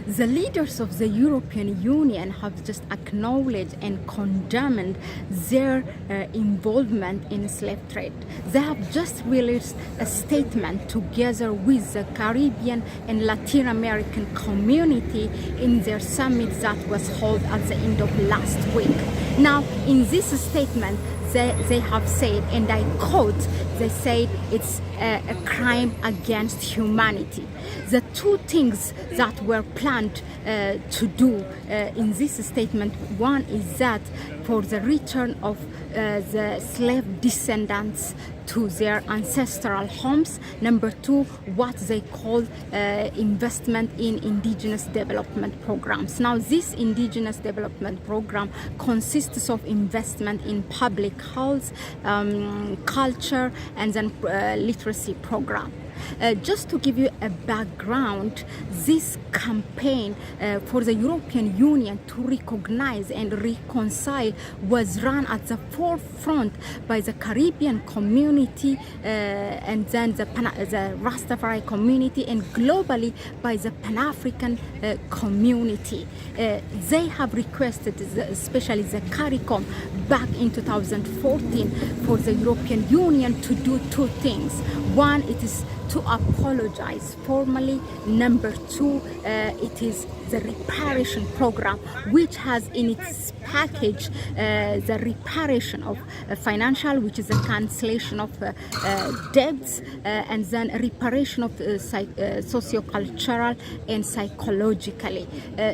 The leaders of the European Union have just acknowledged and condemned their involvement in slave trade. They have just released a statement together with the Caribbean and Latin American community in their summit that was held at the end of last week. Now, in this statement, they have said, and I quote, they say it's a crime against humanity. The two things that were planned to do in this statement, one is that for the return of the slave descendants to their ancestral homes. Number two, what they call investment in indigenous development programs. Now, this indigenous development program consists of investment in public health, culture, and then literacy program. Just to give you a background, this campaign for the European Union to recognize and reconcile was run at the forefront by the Caribbean community and then the Rastafari community, and globally by the Pan-African community. They have requested, especially the CARICOM, back in 2014 for the European Union to do two things. One, it is to apologize formally. Number two, it is the reparation program, which has in its package the reparation of financial, which is a cancellation of debts, and then reparation of socio-cultural and psychologically.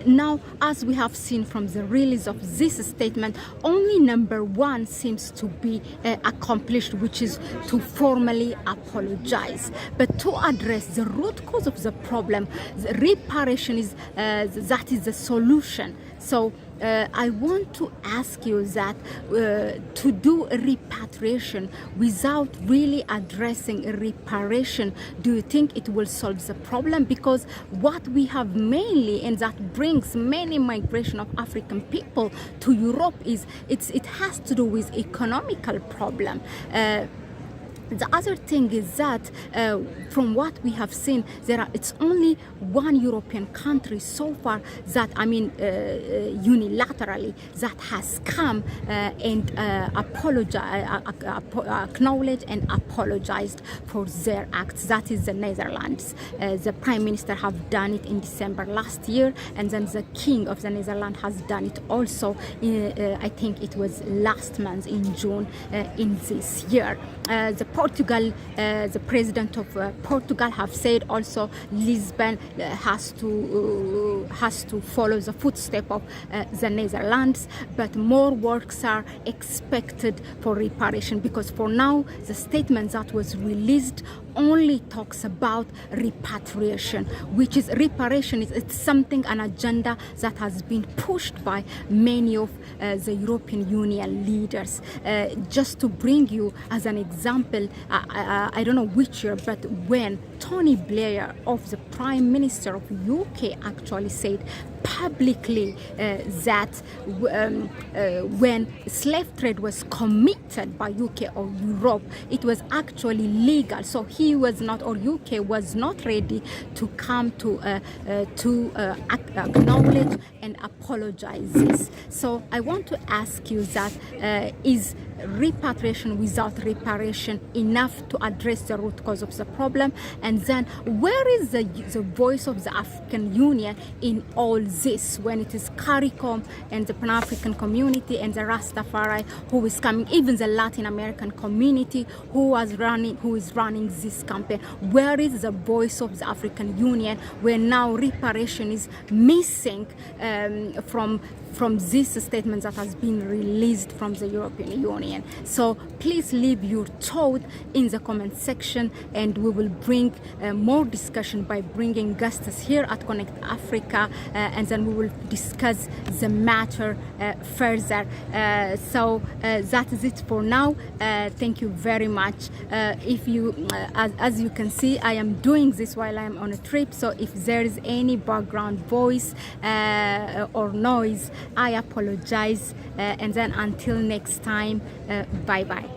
Now, as we have seen from the release of this statement, only number one seems to be accomplished, which is to formally apologize. But to address the root cause of the problem, the reparation is that is the solution. So I want to ask you that to do a repatriation without really addressing a reparation, do you think it will solve the problem? Because what we have mainly, and that brings many migration of African people to Europe, is it has to do with economical problem. The other thing is that from what we have seen, it's only one European country so far that, unilaterally, that has come and acknowledged and apologized for their acts. That is the Netherlands. The Prime Minister have done it in December last year, and then the King of the Netherlands has done it also, I think it was last month in June in this year. The president of Portugal have said also Lisbon has to follow the footsteps of the Netherlands, but more works are expected for reparation, because for now the statement that was released only talks about repatriation, which is reparation. It's something, an agenda that has been pushed by many of the European Union leaders. Just to bring you as an example, I don't know which year, but when Tony Blair, of the Prime Minister of UK, actually said publicly that when slave trade was committed by UK or Europe, it was actually legal. So he was not, or UK was not ready to come to acknowledge and apologize this. So I want to ask you that is repatriation without reparation enough to address the root cause of the problem? And then where is the voice of the African Union in all this, when it is CARICOM and the Pan-African community and the Rastafari who is coming, even the Latin American community who is running this campaign? Where is the voice of the African Union when now reparation is missing from this statement that has been released from the European Union? So please leave your thought in the comment section, and we will bring more discussion by bringing guests here at Connect Africa, and then we will discuss the matter further. So that is it for now. Thank you very much. If you, as you can see, I am doing this while I am on a trip, so if there is any background voice or noise, I apologize, and then until next time, bye bye.